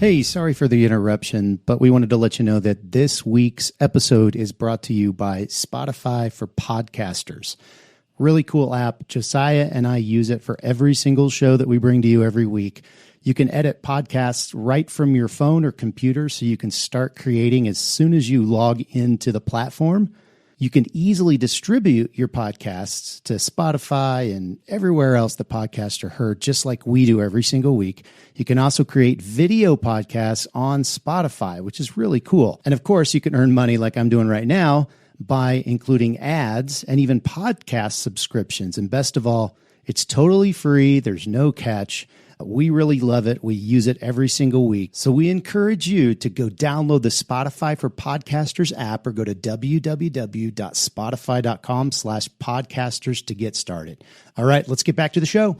Hey, sorry for the interruption, but we wanted to let you know that this week's episode is brought to you by Spotify for Podcasters. Really cool app. Josiah and I use it for every single show that we bring to you every week. You can edit podcasts right from your phone or computer, so you can start creating as soon as you log into the platform. You can easily distribute your podcasts to Spotify and everywhere else the podcasts are heard, just like we do every single week. You can also create video podcasts on Spotify, which is really cool. And of course, you can earn money like I'm doing right now by including ads and even podcast subscriptions. And best of all, it's totally free. There's no catch. We really love it. We use it every single week. So we encourage you to go download the Spotify for Podcasters app or go to www.spotify.com/podcasters to get started. All right, let's get back to the show.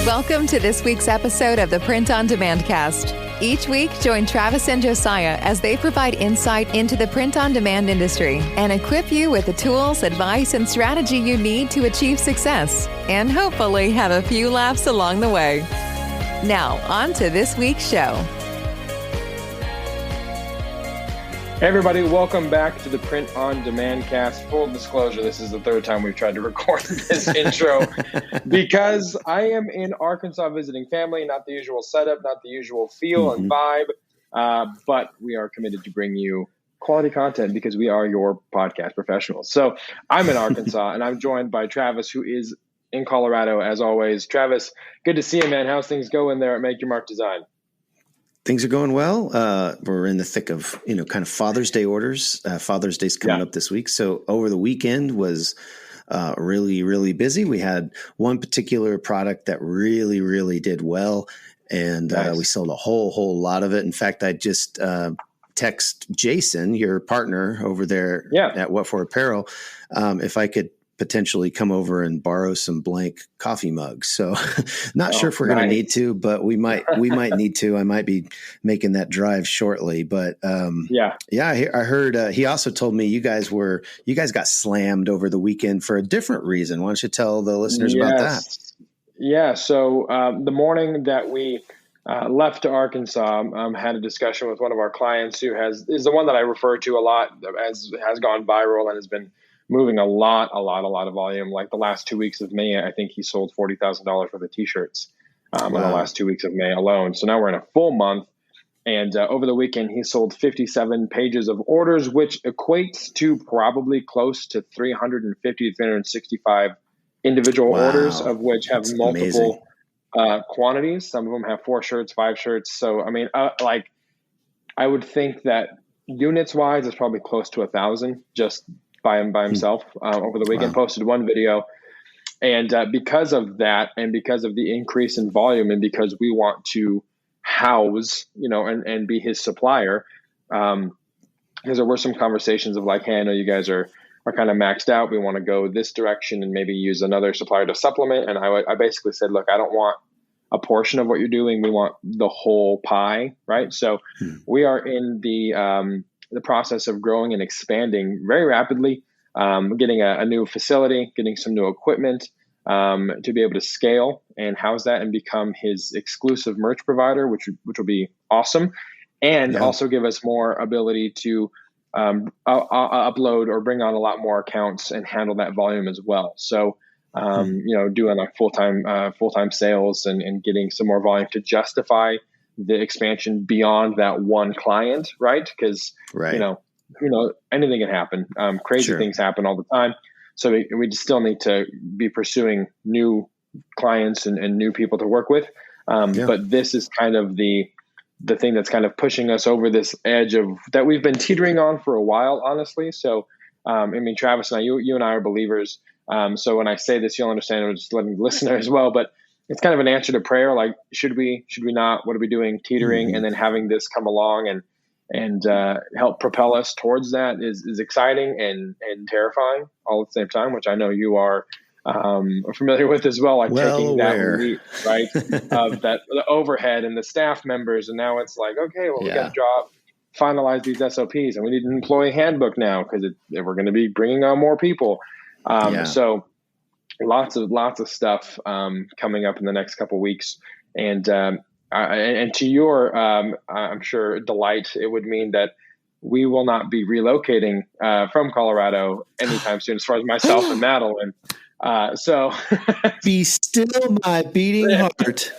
Welcome to this week's episode of the Print on Demand Cast. Each week, join Travis and Josiah as they provide insight into the print on demand industry and equip you with the tools, advice, and strategy you need to achieve success and hopefully have a few laughs along the way. Now, on to this week's show. Hey everybody, welcome back to the Print on Demand Cast. Full disclosure, this is the third time we've tried to record this intro because I am in Arkansas visiting family, not the usual setup, not the usual feel and vibe, but we are committed to bring you quality content because we are your podcast professionals. So I'm in Arkansas and I'm joined by Travis, who is in Colorado as always. Travis, good to see you, man. How's things going there at Make Your Mark Design? Things are going well. We're in the thick of, kind of Father's Day orders. Father's Day's coming up this week. So over the weekend was really, really busy. We had one particular product that really, really did well. And we sold a whole lot of it. In fact, I just text Jason, your partner over there at What For Apparel, if I could potentially come over and borrow some blank coffee mugs. So not sure if we're going to need to, but we might need to. I might be making that drive shortly, but I heard he also told me you guys got slammed over the weekend for a different reason. Why don't you tell the listeners about that? Yeah. So the morning that we left to Arkansas, had a discussion with one of our clients who is the one that I refer to a lot, as has gone viral and has been moving a lot of volume. Like the last 2 weeks of May, I think he sold $40,000 worth of t-shirts in the last 2 weeks of May alone. So now we're in a full month. And over the weekend, he sold 57 pages of orders, which equates to probably close to 350 to 365 individual orders, of which have multiple quantities. Some of them have 4 shirts, 5 shirts. So, I mean, I would think that units wise, it's probably close to 1,000 just by himself over the weekend. Posted one video. And because of that, and because of the increase in volume, and because we want to house, and be his supplier, because there were some conversations of like, hey, I know you guys are kind of maxed out. We want to go this direction and maybe use another supplier to supplement. And I basically said, look, I don't want a portion of what you're doing. We want the whole pie, right? So we are in the process of growing and expanding very rapidly, getting a new facility, getting some new equipment to be able to scale and house that and become his exclusive merch provider, which will be awesome, and also give us more ability to upload or bring on a lot more accounts and handle that volume as well. So, doing like full-time sales and getting some more volume to justify the expansion beyond that one client, right? Because, anything can happen. Crazy things happen all the time. So we still need to be pursuing new clients and new people to work with. But this is kind of the thing that's kind of pushing us over this edge of that we've been teetering on for a while, honestly. So, Travis and I, you and I are believers. So when I say this, you'll understand. I'm just letting the listener as well, but it's kind of an answer to prayer. Like, should we not, what are we doing? Teetering. And then having this come along and help propel us towards that is exciting and terrifying all at the same time, which I know you are familiar with as well. Like taking that leap, right, of that the overhead and the staff members, and now it's like, okay, well, we got to finalize these SOPs, and we need an employee handbook now because we're going to be bringing on more people. So lots of stuff coming up in the next couple of weeks. And to your, I'm sure, delight, it would mean that we will not be relocating from Colorado anytime soon, as far as myself and Madeline. So be still my beating heart.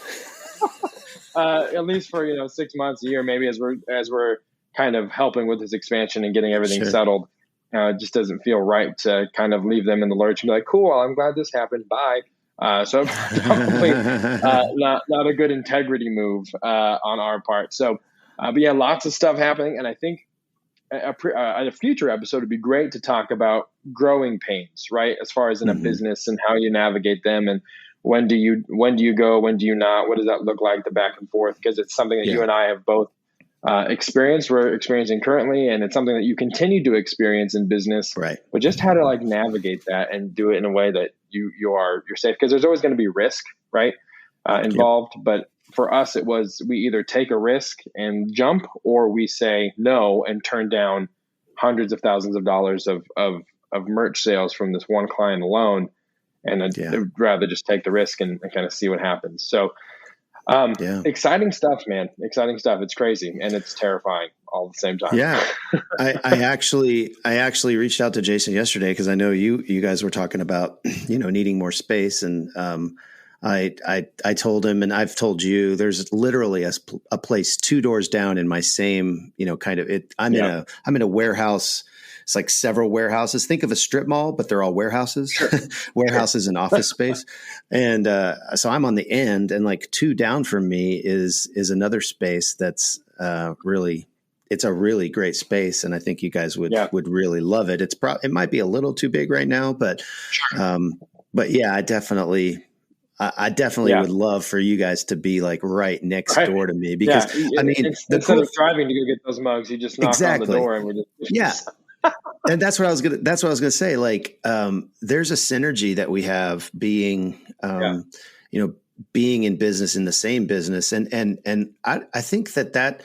At least for 6 months, a year, maybe, as we're kind of helping with this expansion and getting everything settled. It just doesn't feel right to kind of leave them in the lurch and be like, cool, well, I'm glad this happened. Bye. So probably not a good integrity move on our part. So, but yeah, lots of stuff happening. And I think a future episode would be great to talk about growing pains, right? As far as in a business and how you navigate them, and when do you go, when do you not, what does that look like, the back and forth? Because it's something that you and I have both experienced, we're experiencing currently, and it's something that you continue to experience in business, right? But just how to like navigate that and do it in a way that you're safe, because there's always going to be risk, right, involved. But for us, it was, we either take a risk and jump, or we say no and turn down hundreds of thousands of dollars of merch sales from this one client alone. And I'd rather just take the risk and kind of see what happens. So exciting stuff, man. Exciting stuff. It's crazy and it's terrifying all at the same time. Yeah. I actually reached out to Jason yesterday, because I know you guys were talking about, needing more space. And I told him, and I've told you, there's literally a place 2 doors down in my same, I'm in a warehouse. It's like several warehouses. Think of a strip mall, but they're all warehouses, warehouses and office space. And so I'm on the end, and like 2 down from me is another space that's it's a really great space. And I think you guys would really love it. It might be a little too big right now, but yeah, I definitely would love for you guys to be like right next door to me, because instead of driving to go get those mugs, you just knock on the door and we just And that's what I was gonna say. Like, there's a synergy that we have being, being in business, in the same business. And I think that,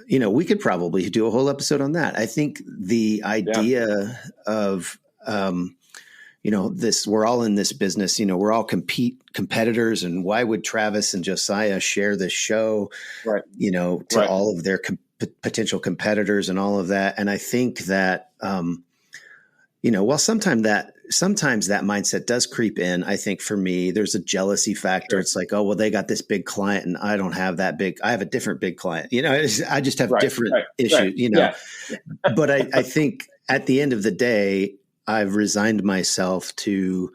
we could probably do a whole episode on that. I think the idea of, this, we're all in this business, we're all competitors, and why would Travis and Josiah share this show, to all of their potential competitors and all of that. And I think that, while sometimes that mindset does creep in, I think for me, there's a jealousy factor. Sure. It's like, oh, well, they got this big client and I don't have that big. I have a different big client. I just have different issues, But I think at the end of the day, I've resigned myself to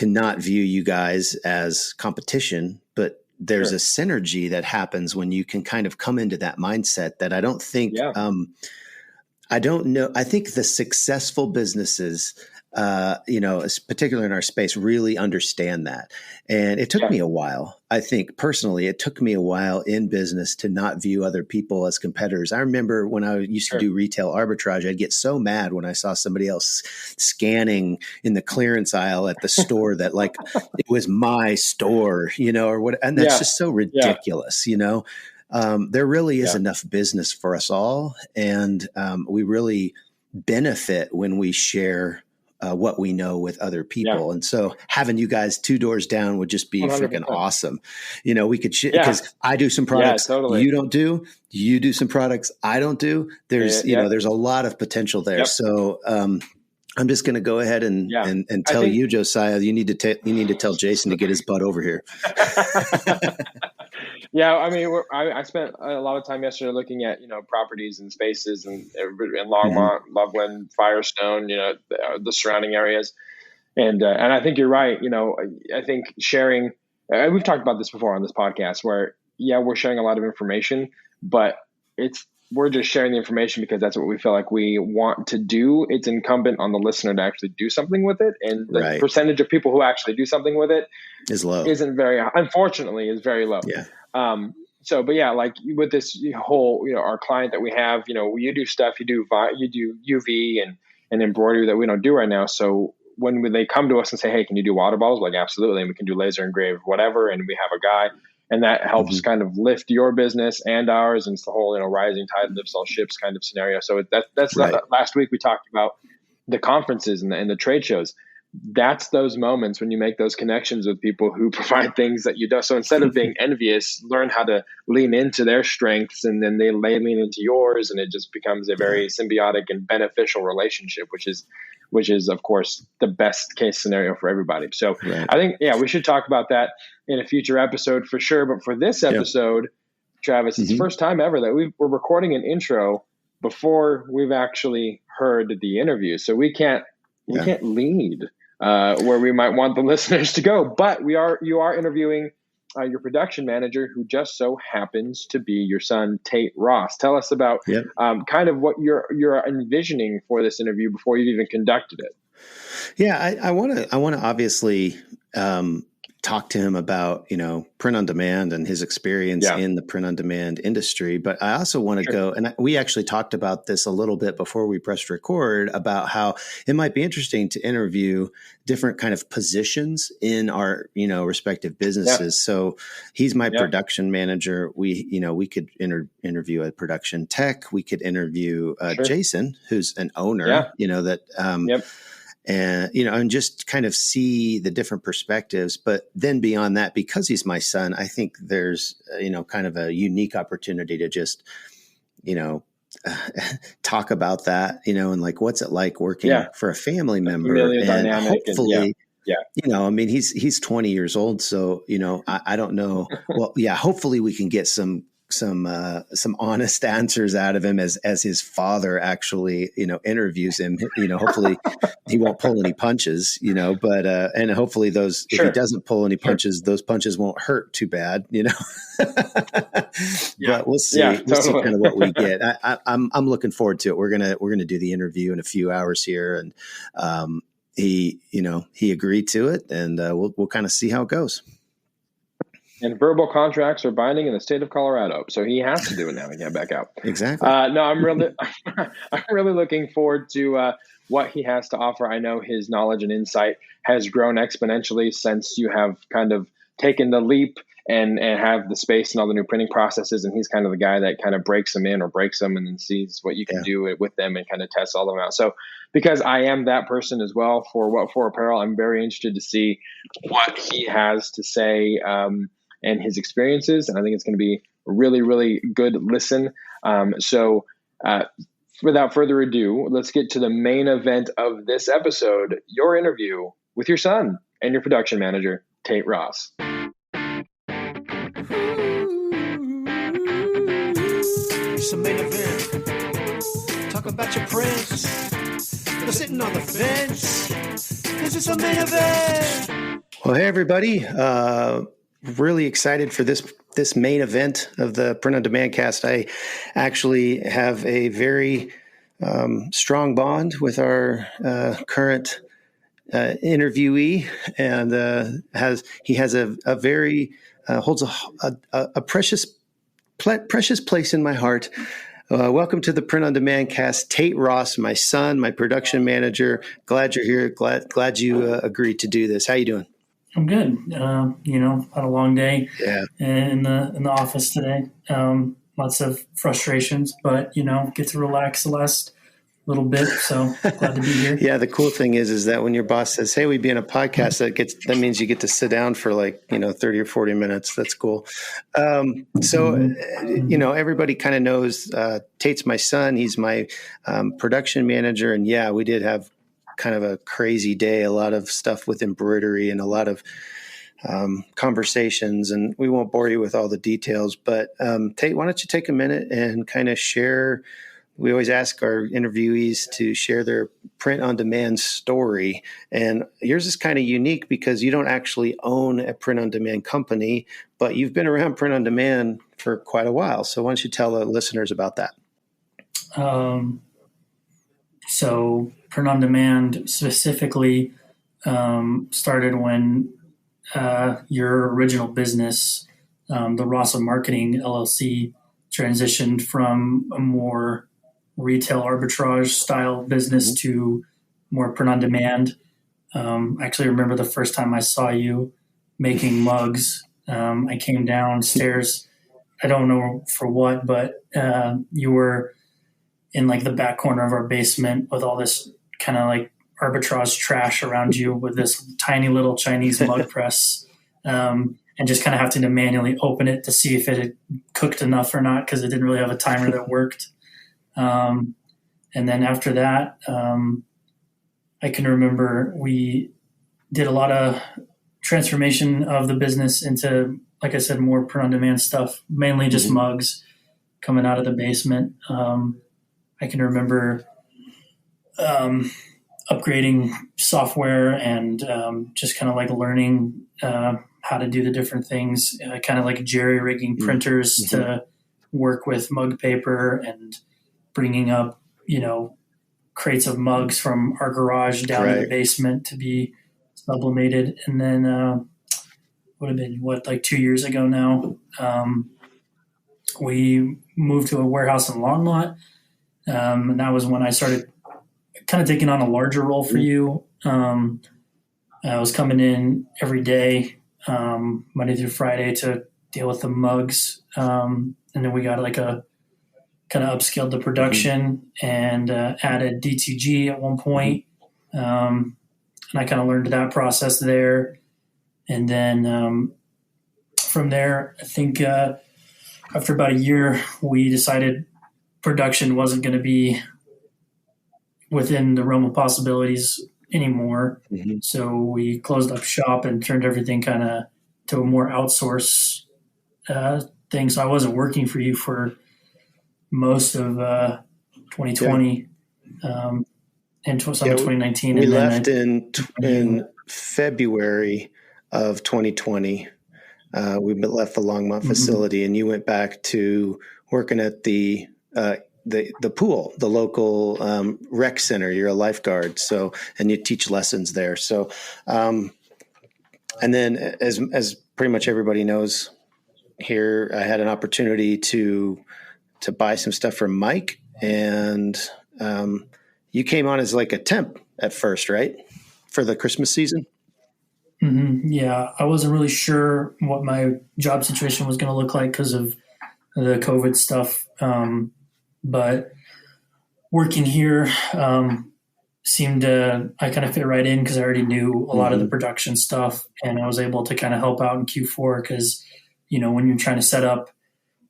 not view you guys as competition, but there's a synergy that happens when you can kind of come into that mindset that I don't think, I don't know. I think the successful businesses, particularly in our space, really understand that. And it took me a while. I think personally, it took me a while in business to not view other people as competitors. I remember when I used to do retail arbitrage, I'd get so mad when I saw somebody else scanning in the clearance aisle at the store that like it was my store, or what. And that's just so ridiculous, There really is enough business for us all. And we really benefit when we share what we know with other people. And so having you guys 2 doors down would just be 100%. Freaking awesome. We could, because I do some products you don't do, you do some products I don't do. There's, there's a lot of potential there. So I'm just going to go ahead and tell you, Josiah, you need to tell Jason to get his butt over here. I spent a lot of time yesterday looking at, properties and spaces in Longmont, Loveland, Firestone, the surrounding areas. And I think you're right. I think sharing, we've talked about this before on this podcast where, we're sharing a lot of information, but we're just sharing the information because that's what we feel like we want to do. It's incumbent on the listener to actually do something with it. And the percentage of people who actually do something with it is low. Unfortunately, is very low. Yeah. Like with this whole, our client that we have, you do stuff, you do UV and embroidery that we don't do right now. So when they come to us and say, hey, can you do water bottles? Like, absolutely. And we can do laser engraved, whatever. And we have a guy, and that helps kind of lift your business and ours. And it's the whole, rising tide lifts all ships kind of scenario. So that's last week we talked about the conferences and the trade shows. that's those moments when you make those connections with people who provide things that you don't. So instead of being envious, learn how to lean into their strengths, and then they lean into yours, and it just becomes a very symbiotic and beneficial relationship, which is of course the best case scenario for everybody. So I think, we should talk about that in a future episode for sure. But for this episode, Travis, it's the first time ever that we're recording an intro before we've actually heard the interview. So we can't lead where we might want the listeners to go, but you are interviewing your production manager, who just so happens to be your son, Taite Ross. Tell us about kind of what you're envisioning for this interview before you've even conducted it. Yeah, I want to obviously talk to him about, print on demand and his experience in the print on demand industry. But I also want to go, and we actually talked about this a little bit before we pressed record, about how it might be interesting to interview different kind of positions in our, respective businesses. So he's my production manager. We could interview a production tech. We could interview Jason, who's an owner, and just kind of see the different perspectives. But then beyond that, because he's my son, I think there's, kind of a unique opportunity to just, talk about that, and like, what's it like working for a family member? And hopefully, he's 20 years old. So, I don't know. Well, hopefully we can get some honest answers out of him as his father actually, interviews him. Hopefully he won't pull any punches, but and hopefully if he doesn't pull any punches, those punches won't hurt too bad, But we'll see. We'll see kind of what we get. I'm looking forward to it. We're gonna do the interview in a few hours here, and he agreed to it, and we'll kind of see how it goes. And verbal contracts are binding in the state of Colorado, so he has to do it now to get back out. Exactly. No, I'm really looking forward to what he has to offer. I know his knowledge and insight has grown exponentially since you have kind of taken the leap and have the space and all the new printing processes. And he's kind of the guy that kind of breaks them in or breaks them and then sees what you can do with them and kind of tests all of them out. So because I am that person as well for apparel, I'm very interested to see what he has to say and his experiences. And I think it's going to be a really, really good listen. So without further ado, let's get to the main event of this episode, your interview with your son and your production manager, Taite Ross. It's the main event. Talk about your prints. We're sitting on the fence. This is the main event. Well, hey, everybody. Really excited for this main event of the Print on Demand cast. I actually have a very strong bond with our current interviewee, and holds a precious place in my heart. Welcome to the Print on Demand cast, Taite Ross, my son, my production manager. Glad you're here. Glad you agreed to do this. How you doing? I'm good. Had a long day in the office today. Lots of frustrations, but get to relax the last little bit. So glad to be here. Yeah, the cool thing is that when your boss says, "Hey, we'd be in a podcast," that means you get to sit down for 30 or 40 minutes. That's cool. Everybody kind of knows Tate's my son. He's my production manager, and we did have kind of a crazy day, a lot of stuff with embroidery and a lot of conversations, and we won't bore you with all the details, but Taite, why don't you take a minute and kind of share. We always ask our interviewees to share their print on demand story, and yours is kind of unique because you don't actually own a print on demand company, but you've been around print on demand for quite a while. So why don't you tell the listeners about that? So print on demand specifically started when your original business, the Ross of Marketing LLC, transitioned from a more retail arbitrage style business to more print on demand. I actually remember the first time I saw you making mugs. I came downstairs. I don't know for what, but you were in the back corner of our basement with all this kind of arbitrage trash around you with this tiny little Chinese mug press, and just kind of having to manually open it to see if it had cooked enough or not, because it didn't really have a timer that worked. And then after that, I can remember we did a lot of transformation of the business into, like I said, more print-on-demand stuff, mainly just mugs coming out of the basement. I can remember upgrading software and just kind of like learning how to do the different things, kind of like jerry-rigging printers to work with mug paper and bringing up, crates of mugs from our garage down to the basement to be sublimated. And then would have been like 2 years ago now, we moved to a warehouse in Longmont, and that was when I started kind of taking on a larger role for you. I was coming in every day, Monday through Friday, to deal with the mugs, and then we got like a kind of upscaled the production and added DTG at one point. And I kind of learned that process there. And then from there, I think after about a year, we decided production wasn't going to be within the realm of possibilities anymore. So we closed up shop and turned everything kind of to a more outsource thing. So I wasn't working for you for most of 2020 and some of 2019. We and left in February of 2020. We left the Longmont facility, and you went back to working at the pool, the local rec center. You're a lifeguard, and you teach lessons there. So, and then as pretty much everybody knows here, I had an opportunity to buy some stuff from Mike, and you came on as like a temp at first, right? For the Christmas season. Yeah, I wasn't really sure what my job situation was going to look like because of the COVID stuff. But working here seemed I kind of fit right in because I already knew a lot of the production stuff, and I was able to kind of help out in Q4 because, when you're trying to set up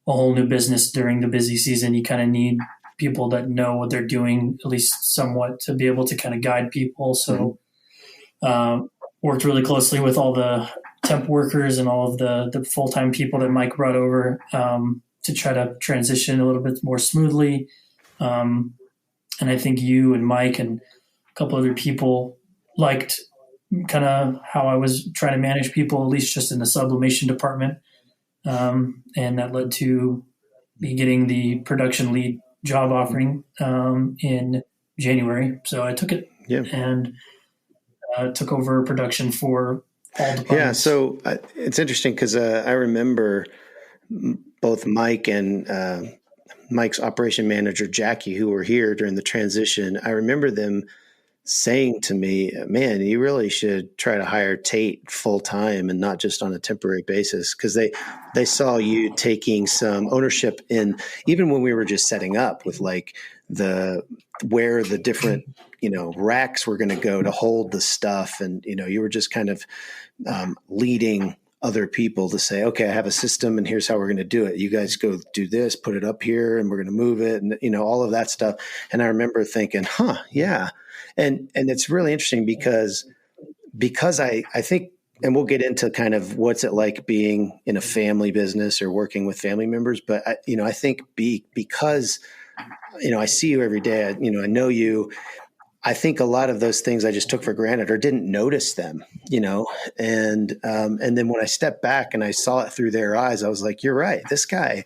a whole new business during the busy season, you kind of need people that know what they're doing, at least somewhat, to be able to kind of guide people. So worked really closely with all the temp workers and all of the full-time people that Mike brought over to try to transition a little bit more smoothly. And I think you and Mike and a couple other people liked kind of how I was trying to manage people, at least just in the sublimation department. And that led to me getting the production lead job offering in January. So I took it and took over production for all departments. Yeah, so it's interesting because I remember both Mike and Mike's operation manager, Jackie, who were here during the transition. I remember them saying to me, man, you really should try to hire Tate full time and not just on a temporary basis, because they saw you taking some ownership in, even when we were just setting up with like where the different, racks were going to go to hold the stuff. And, you were just kind of leading other people to say, okay, I have a system and here's how we're going to do it. You guys go do this, put it up here, and we're going to move it. And, all of that stuff. And I remember thinking, yeah. And it's really interesting because I think, and we'll get into kind of what's it like being in a family business or working with family members. But I think because, I see you every day, I know you, I think a lot of those things I just took for granted or didn't notice them, and then when I stepped back and I saw it through their eyes, I was like, you're right. This guy,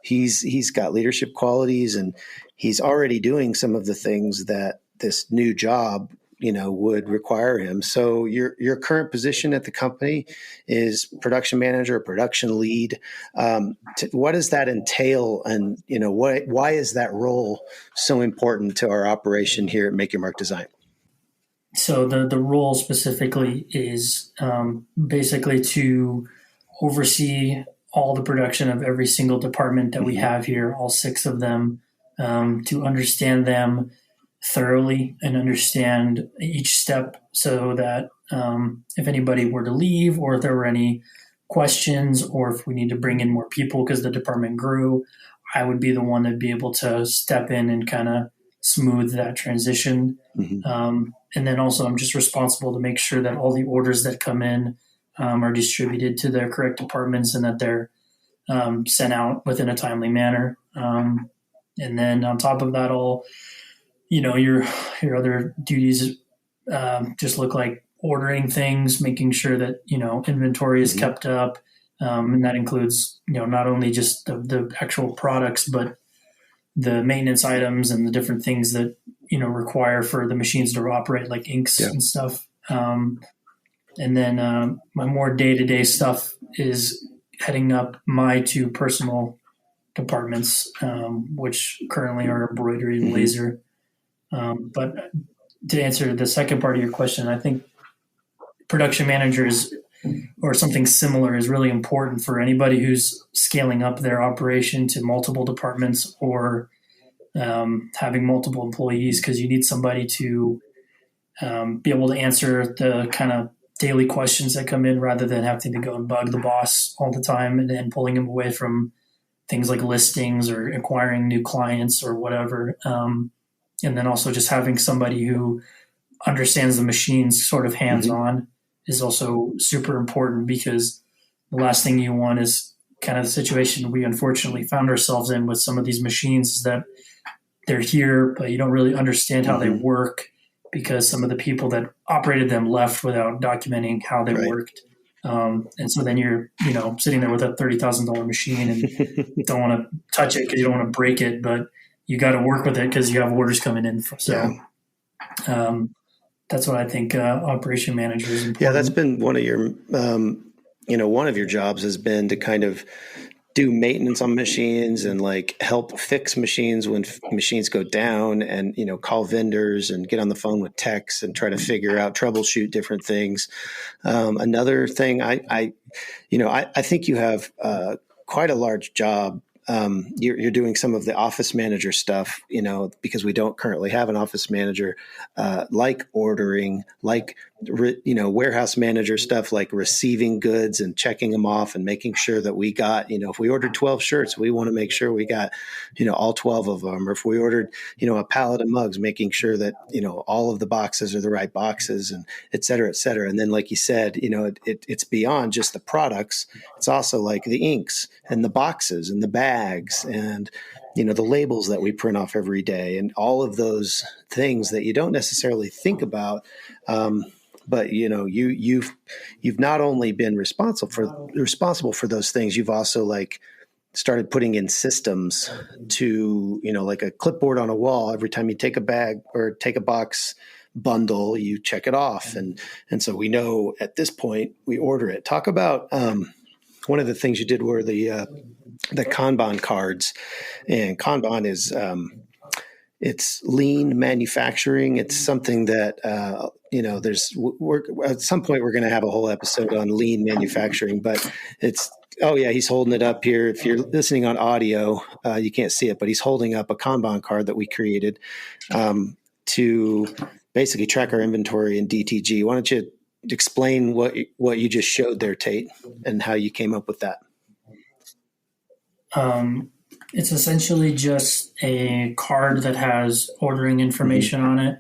he's got leadership qualities, and he's already doing some of the things that this new job, would require him. So your current position at the company is production manager, production lead. What does that entail? And, why is that role so important to our operation here at Make Your Mark Design? So the role specifically is basically to oversee all the production of every single department that we have here, all 6 of them, to understand them, thoroughly and understand each step so that if anybody were to leave or if there were any questions or if we need to bring in more people because the department grew, I would be the one that'd be able to step in and kind of smooth that transition. And then also I'm just responsible to make sure that all the orders that come in are distributed to their correct departments and that they're sent out within a timely manner. And then on top of that, all, your other duties just look like ordering things, making sure that, inventory is kept up. And that includes, not only just the actual products, but the maintenance items and the different things that, require for the machines to operate, like inks and stuff. And then my more day-to-day stuff is heading up my 2 personal departments, which currently are embroidery and laser. But to answer the second part of your question, I think production managers or something similar is really important for anybody who's scaling up their operation to multiple departments or having multiple employees, because you need somebody to be able to answer the kind of daily questions that come in rather than having to go and bug the boss all the time and then pulling him away from things like listings or acquiring new clients or whatever. And then also just having somebody who understands the machines sort of hands-on is also super important, because the last thing you want is kind of the situation we unfortunately found ourselves in with some of these machines, is that they're here, but you don't really understand how they work because some of the people that operated them left without documenting how they worked. And so then you're, sitting there with a $30,000 machine and don't want to touch it because you don't want to break it, but you got to work with it because you have orders coming in. So that's what I think operation manager is important. Yeah, that's been one of your, one of your jobs has been to kind of do maintenance on machines and like help fix machines when machines go down, and call vendors and get on the phone with techs and try to figure out, troubleshoot different things. Another thing, I think you have quite a large job. You're doing some of the office manager stuff, because we don't currently have an office manager, like ordering, like, warehouse manager stuff, like receiving goods and checking them off and making sure that we got, if we ordered 12 shirts, we want to make sure we got, all 12 of them. Or if we ordered, a pallet of mugs, making sure that, all of the boxes are the right boxes, and et cetera, et cetera. And then, like you said, it's beyond just the products. It's also like the inks and the boxes and the bags and, the labels that we print off every day, and all of those things that you don't necessarily think about. But you've not only been responsible for those things, you've also like started putting in systems to, like a clipboard on a wall. Every time you take a bag or take a box bundle, you check it off, and so we know at this point we order it. Talk about one of the things you did were the Kanban cards, and Kanban is it's lean manufacturing. It's something that, we're at some point we're going to have a whole episode on lean manufacturing, but he's holding it up here. If you're listening on audio, you can't see it, but he's holding up a Kanban card that we created to basically track our inventory in DTG. Why don't you explain what you just showed there, Tate, and how you came up with that? It's essentially just a card that has ordering information on it.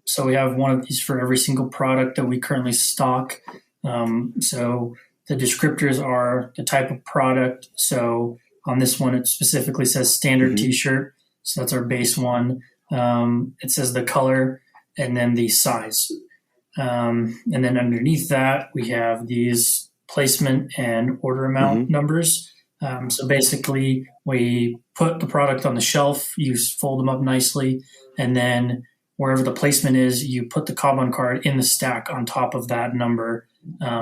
So we have one of these for every single product that we currently stock. So the descriptors are the type of product. So on this one, it specifically says standard T-shirt. So that's our base one. It says the color and then the size. And then underneath that, we have these placement and order amount numbers. So basically, we put the product on the shelf, you fold them up nicely, and then wherever the placement is, you put the Kanban card in the stack on top of that number.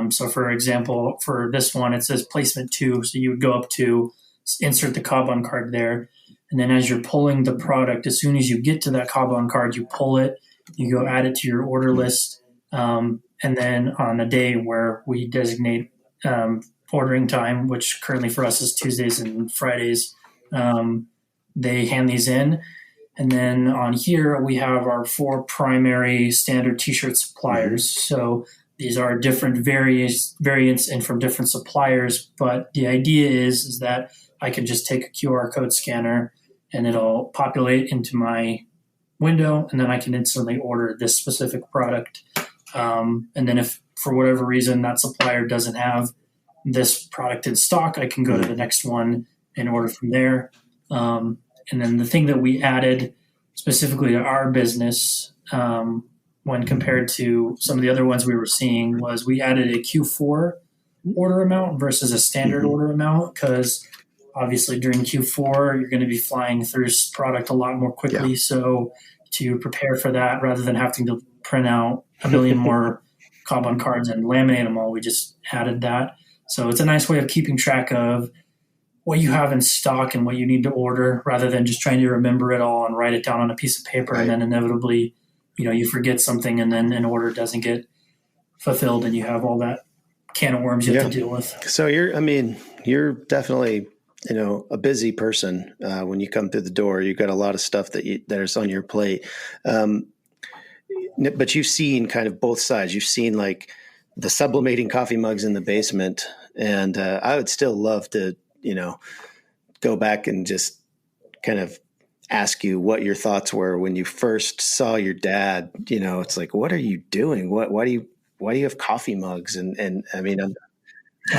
So for example, for this one, it says placement 2. So you would go up to insert the Kanban card there. And then as you're pulling the product, as soon as you get to that Kanban card, you pull it, you go add it to your order list. And then on a day where we designate ordering time, which currently for us is Tuesdays and Fridays, they hand these in. And then on here, we have our 4 primary standard t-shirt suppliers. So these are different variants and from different suppliers. But the idea is that I can just take a QR code scanner and it'll populate into my window, and then I can instantly order this specific product. And then if for whatever reason that supplier doesn't have this product in stock, I can go to the next one and order from there. And then the thing that we added specifically to our business when compared to some of the other ones we were seeing was we added a Q4 order amount versus a standard order amount, because obviously during Q4 you're going to be flying through product a lot more quickly. Yeah. So to prepare for that, rather than having to print out a million more Kanban cards and laminate them all, we just added that. So it's a nice way of keeping track of what you have in stock and what you need to order, rather than just trying to remember it all and write it down on a piece of paper. Right. And then inevitably, you forget something and then an order doesn't get fulfilled and you have all that can of worms you have to deal with. So you're definitely, a busy person. When you come through the door, you've got a lot of stuff that is on your plate. But you've seen kind of both sides. You've seen like the sublimating coffee mugs in the basement. And I would still love to, go back and just kind of ask you what your thoughts were when you first saw your dad. It's like, what are you doing? Why do you have coffee mugs? And I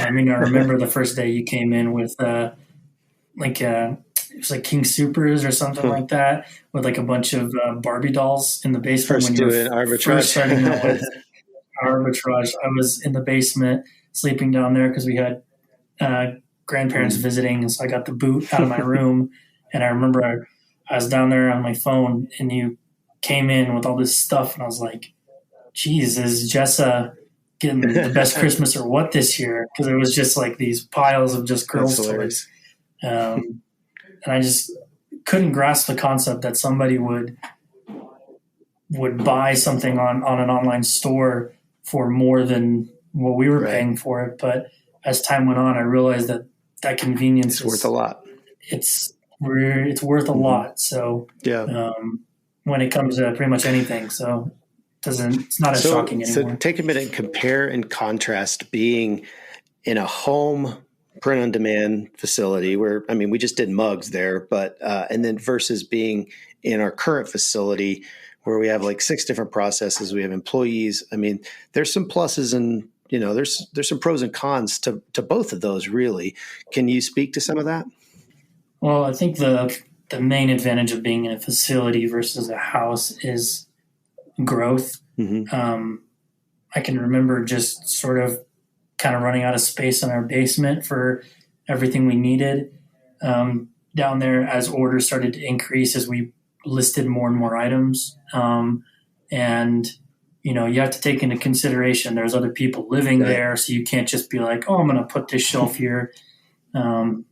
remember the first day you came in with it was like King Supers or something like that, with like a bunch of Barbie dolls in the basement. First doing arbitrage. First starting out with arbitrage. I was in the basement sleeping down there because we had grandparents visiting, and so I got the boot out of my room. And I remember I was down there on my phone, and you came in with all this stuff, and I was like, "Geez, is Jessa getting the best Christmas or what this year?" Because it was just like these piles of just girls' toys, and I just couldn't grasp the concept that somebody would buy something on an online store for more than what we were paying for it. But as time went on, I realized that convenience is worth a lot. It's worth a lot. So when it comes to pretty much anything, so it's not as shocking anymore. So take a minute and compare and contrast being in a home print on demand facility where, we just did mugs there, but and then versus being in our current facility where we have like 6 different processes. We have employees. There's some pluses and there's some pros and cons to both of those, really. Can you speak to some of that? Well, I think the main advantage of being in a facility versus a house is growth. I can remember just sort of kind of running out of space in our basement for everything we needed down there as orders started to increase, as we listed more and more items. And you have to take into consideration there's other people living there, so you can't just be like, oh, I'm going to put this shelf here. And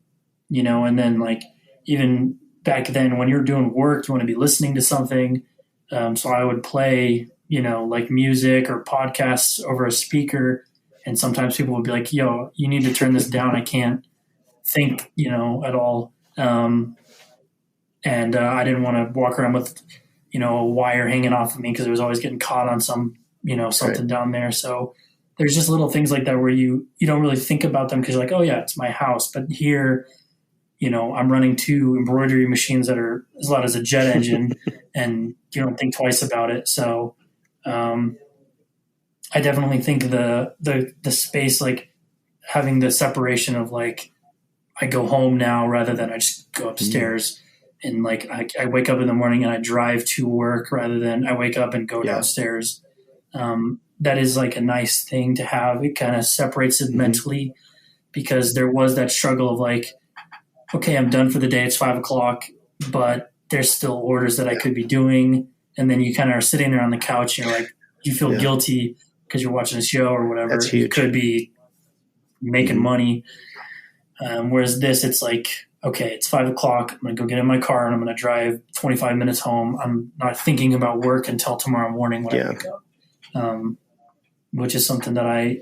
then like even back then when you're doing work, you want to be listening to something. So I would play, like music or podcasts over a speaker. And sometimes people would be like, yo, you need to turn this down. I can't think, at all. And I didn't want to walk around with, a wire hanging off of me because it was always getting caught on something down there. So there's just little things like that where you don't really think about them because you're like, oh yeah, it's my house. But here, I'm running 2 embroidery machines that are as loud as a jet engine and you don't think twice about it. So I definitely think the space, like having the separation of like, I go home now rather than I just go upstairs. And like, I wake up in the morning and I drive to work rather than I wake up and go downstairs. That is like a nice thing to have. It kind of separates it mentally, because there was that struggle of like, okay, I'm done for the day. It's 5:00, but there's still orders that I could be doing. And then you kind of are sitting there on the couch and you're like, you feel guilty because you're watching a show or whatever. That's huge. You could be making money. Whereas this, it's like, okay, it's 5:00. I'm going to go get in my car and I'm going to drive 25 minutes home. I'm not thinking about work until tomorrow morning when I wake up, which is something that I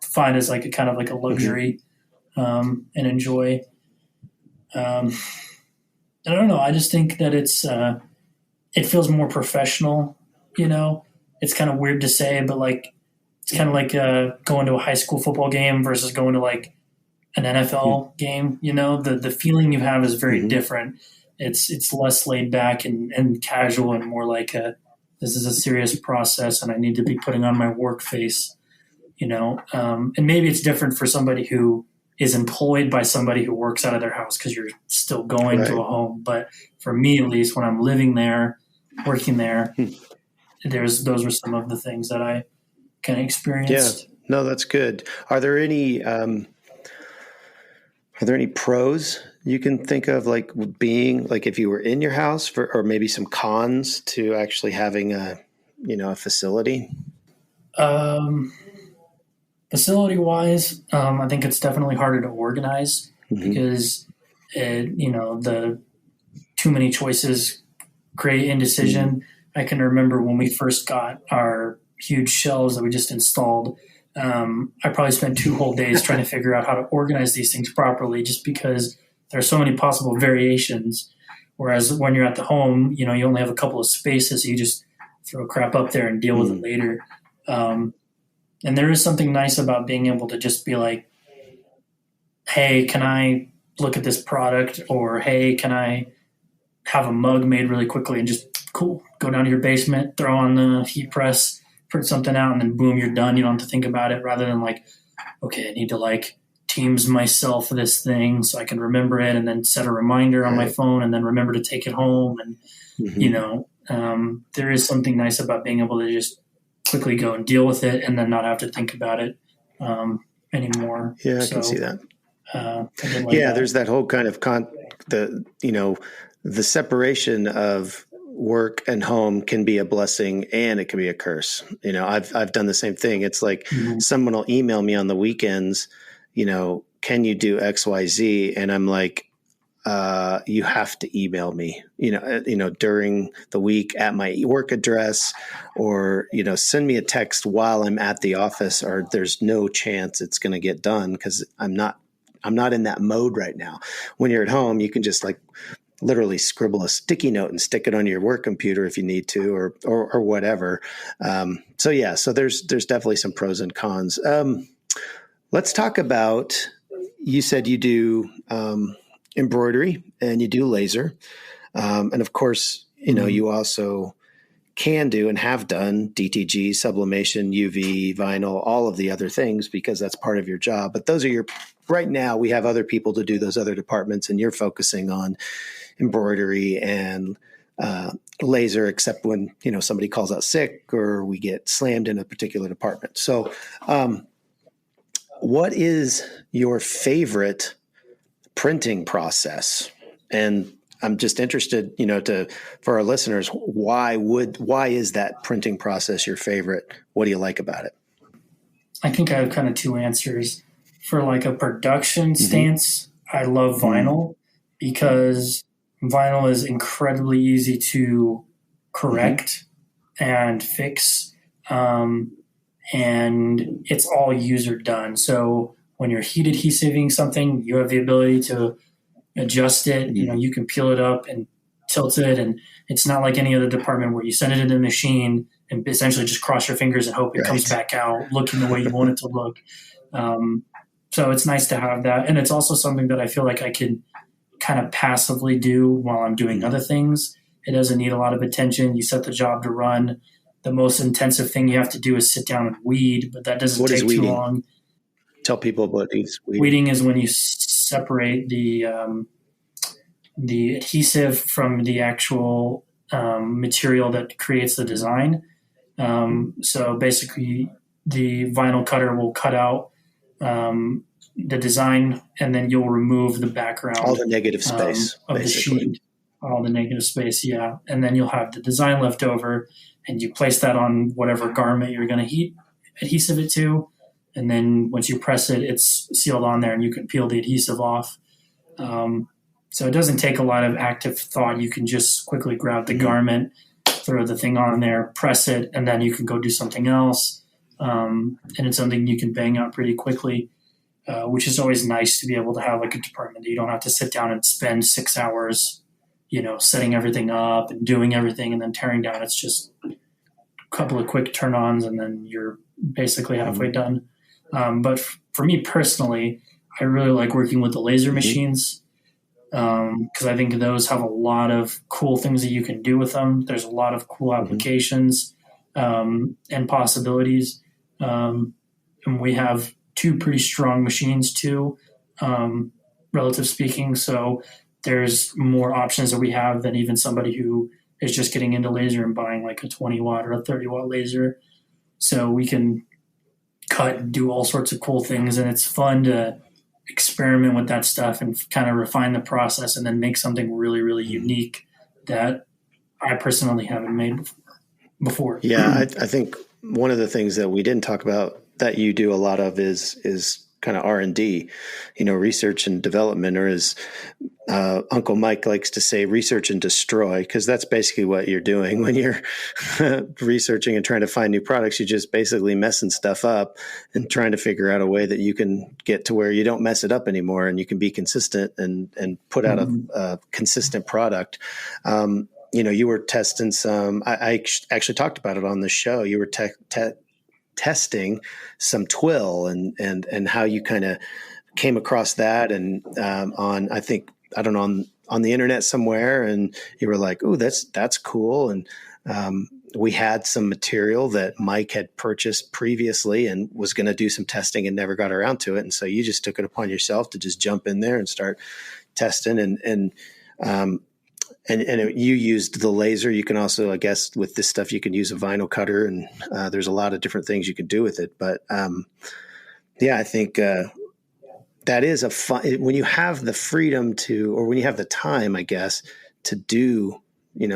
find as like a kind of like a luxury and enjoy. I don't know. I just think that it feels more professional. It's kind of weird to say, but like it's kind of like going to a high school football game versus going to like an NFL game. The feeling you have is very different. It's less laid back and casual and more like this is a serious process and I need to be putting on my work face. And maybe it's different for somebody who is employed by somebody who works out of their house because you're still going to a home. But for me, at least, when I'm living there, working there, those were some of the things that I kind of experienced. Yeah, no, that's good. Are there any pros you can think of, like being like if you were in your house, or maybe some cons to actually having a facility? Facility wise, I think it's definitely harder to organize because the too many choices create indecision. I can remember when we first got our huge shelves that we just installed. I probably spent 2 whole days trying to figure out how to organize these things properly, just because there are so many possible variations. Whereas when you're at the home, you only have a couple of spaces, so you just throw crap up there and deal with it later. And there is something nice about being able to just be like, hey, can I look at this product? Or, hey, can I have a mug made really quickly and just, cool, go down to your basement, throw on the heat press, print something out, and then boom, you're done. You don't have to think about it, rather than like, okay, I need to like Teams myself this thing so I can remember it and then set a reminder on my phone and then remember to take it home. And, there is something nice about being able to just quickly go and deal with it and then not have to think about it anymore. Yeah, I can see that. There's that whole kind of the separation of work and home can be a blessing and it can be a curse. I've done the same thing. It's like someone will email me on the weekends, can you do X, Y, Z? And I'm like, you have to email me, during the week at my work address, or, send me a text while I'm at the office, or there's no chance it's going to get done because I'm not in that mode right now. When you're at home, you can just like literally scribble a sticky note and stick it on your work computer if you need to, or whatever. So there's definitely some pros and cons. Let's talk about, you said you do, embroidery and you do laser. And of course, you also can do and have done DTG, sublimation, UV, vinyl, all of the other things, because that's part of your job. But those are right now we have other people to do those other departments, and you're focusing on embroidery and laser, except when, somebody calls out sick or we get slammed in a particular department. So what is your favorite printing process? And I'm just interested, for our listeners, why is that printing process your favorite? What do you like about it? I think I have kind of 2 answers. For like a production stance, I love vinyl because vinyl is incredibly easy to correct and fix. And it's all user done. So when you're heat adhesiving something, you have the ability to adjust it. You can peel it up and tilt it. And it's not like any other department where you send it into the machine and essentially just cross your fingers and hope it comes back out looking the way you want it to look. So it's nice to have that. And it's also something that I feel like I can kind of passively do while I'm doing other things. It doesn't need a lot of attention. You set the job to run. The most intensive thing you have to do is sit down and weed, but that doesn't take too long. Tell people what weeding. Weeding is when you separate the adhesive from the actual material that creates the design. So basically, the vinyl cutter will cut out the design, and then you'll remove the background, all the negative space of basically. The sheet, all the negative space, yeah. And then you'll have the design left over, and you place that on whatever garment you're going to heat adhesive it to. And then once you press it, it's sealed on there and you can peel the adhesive off. So it doesn't take a lot of active thought. You can just quickly grab the garment, throw the thing on there, press it, and then you can go do something else. And it's something you can bang out pretty quickly, which is always nice to be able to have like a department that you don't have to sit down and spend 6 hours setting everything up and doing everything and then tearing down. It's just a couple of quick turn-ons and then you're basically halfway done. But for me personally, I really like working with the laser machines because I think those have a lot of cool things that you can do with them. There's a lot of cool applications and possibilities. And we have two pretty strong machines too, relative speaking. So there's more options that we have than even somebody who is just getting into laser and buying like a 20 watt or a 30 watt laser. So we can cut and do all sorts of cool things. And it's fun to experiment with that stuff and kind of refine the process and then make something really, really unique that I personally haven't made before. Yeah. I think one of the things that we didn't talk about that you do a lot of is kind of R&D, research and development, or as Uncle Mike likes to say, research and destroy, because that's basically what you're doing when you're researching and trying to find new products. You're just basically messing stuff up and trying to figure out a way that you can get to where you don't mess it up anymore and you can be consistent and put out a consistent product. You were testing some, I actually talked about it on the show. You were testing some twill and how you kind of came across that and on the internet somewhere, and you were like, "Oh, that's cool." And we had some material that Mike had purchased previously and was going to do some testing and never got around to it, and so you just took it upon yourself to just jump in there and start testing and you used the laser. You can also, I guess, with this stuff, you can use a vinyl cutter, and there's a lot of different things you can do with it. But I think that is a fun when you have the freedom to, or when you have the time, I guess, to do,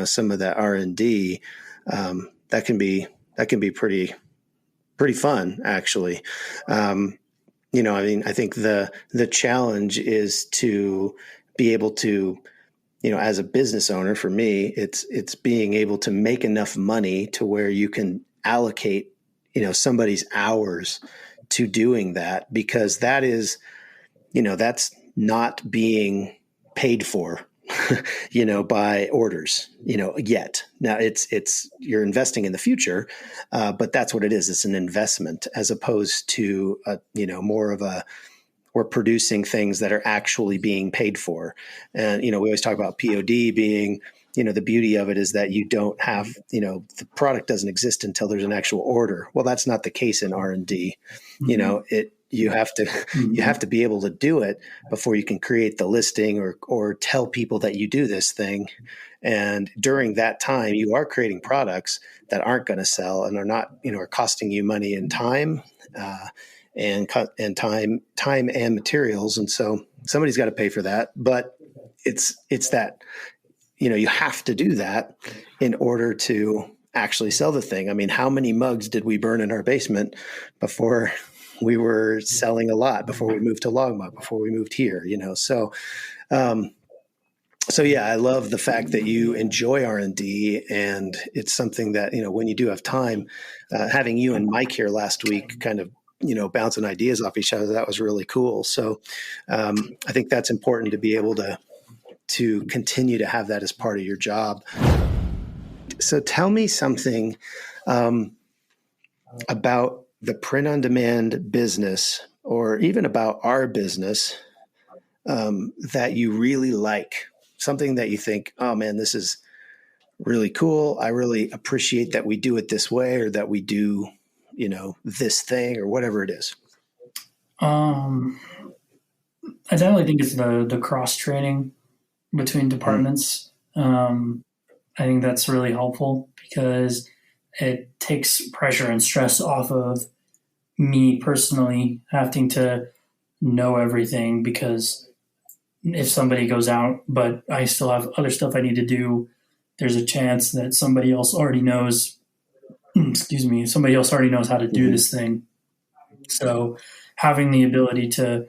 some of that R&D. That can be pretty fun, actually. I think the challenge is to be able to, as a business owner, for me, it's being able to make enough money to where you can allocate, somebody's hours to doing that, because that is, that's not being paid for, by orders, yet. Now it's you're investing in the future, but that's what it is. It's an investment as opposed to, more of a, we're producing things that are actually being paid for. And, we always talk about POD being, the beauty of it is that you don't have, the product doesn't exist until there's an actual order. Well, that's not the case in R&D. You have to be able to do it before you can create the listing or tell people that you do this thing. And during that time, you are creating products that aren't going to sell and are not, are costing you money and time, and time and materials. And so somebody's got to pay for that, but it's that, you have to do that in order to actually sell the thing. I mean, how many mugs did we burn in our basement before we were selling a lot, before we moved to Logmug, before we moved here, So yeah, I love the fact that you enjoy R&D, and it's something that, when you do have time, having you and Mike here last week kind of, bouncing ideas off each other, that was really cool. So I think that's important to be able to continue to have that as part of your job. So tell me something about the print-on-demand business, or even about our business, that you really like, something that you think, oh man, this is really cool. I really appreciate that we do it this way, or that we do, this thing, or whatever it is. I definitely think it's the cross training between departments. I think that's really helpful because it takes pressure and stress off of me personally having to know everything, because if somebody goes out, but I still have other stuff I need to do, there's a chance that somebody else already knows how to do this thing. So having the ability to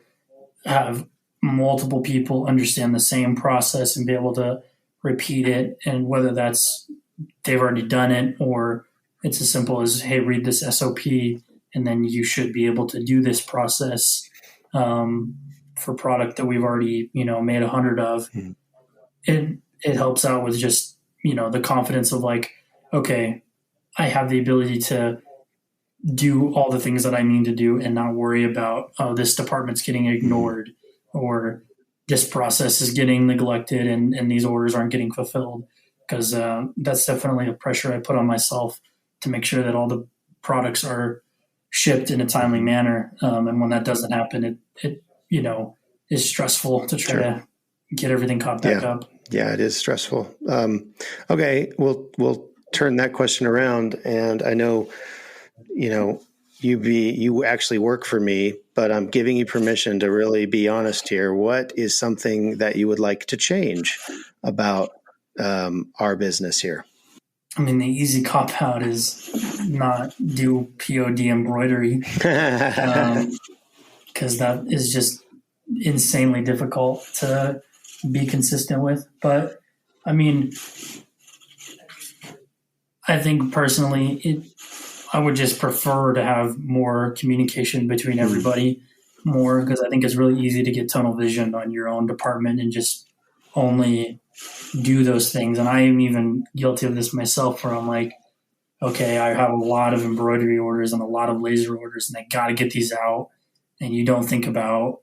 have multiple people understand the same process and be able to repeat it, and whether that's they've already done it or it's as simple as, hey, read this SOP and then you should be able to do this process for product that we've already made 100 of. it helps out with just, the confidence of like, okay, I have the ability to do all the things that I need to do and not worry about, oh, this department's getting ignored or this process is getting neglected and these orders aren't getting fulfilled. Because that's definitely a pressure I put on myself to make sure that all the products are shipped in a timely manner. And when that doesn't happen, it is stressful to try to get everything caught back up. Yeah, it is stressful. Okay, we'll turn that question around. And I know, you actually work for me, but I'm giving you permission to really be honest here. What is something that you would like to change about our business here? I mean, the easy cop out is not do POD embroidery, because that is just insanely difficult to be consistent with. But I mean, I think personally, I would just prefer to have more communication between everybody more, because I think it's really easy to get tunnel vision on your own department and just only do those things. And I am even guilty of this myself, where I'm like, okay, I have a lot of embroidery orders and a lot of laser orders, and I got to get these out. And you don't think about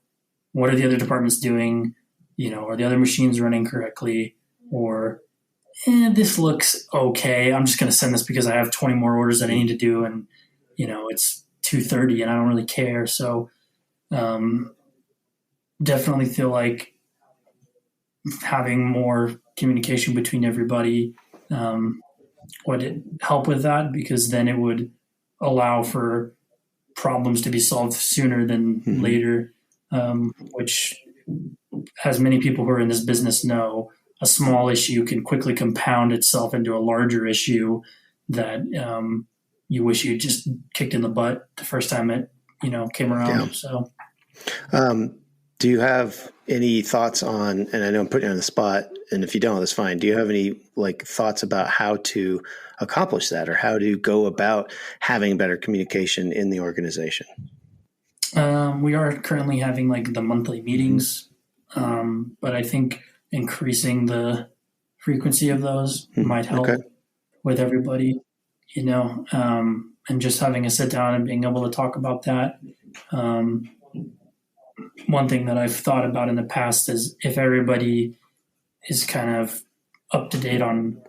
what are the other departments doing, are the other machines running correctly, or this looks okay. I'm just going to send this because I have 20 more orders that I need to do. And, it's 2:30 and I don't really care. So definitely feel like having more communication between everybody would help with that, because then it would allow for problems to be solved sooner than later, which, as many people who are in this business know, a small issue can quickly compound itself into a larger issue that you wish you just kicked in the butt the first time it came around. So do you have any thoughts on, and I know I'm putting you on the spot, and if you don't, that's fine. Do you have any thoughts about how to accomplish that, or how to go about having better communication in the organization? We are currently having the monthly meetings, but I think increasing the frequency of those might help with everybody, and just having a sit down and being able to talk about that. One thing that I've thought about in the past is if everybody is kind of up to date on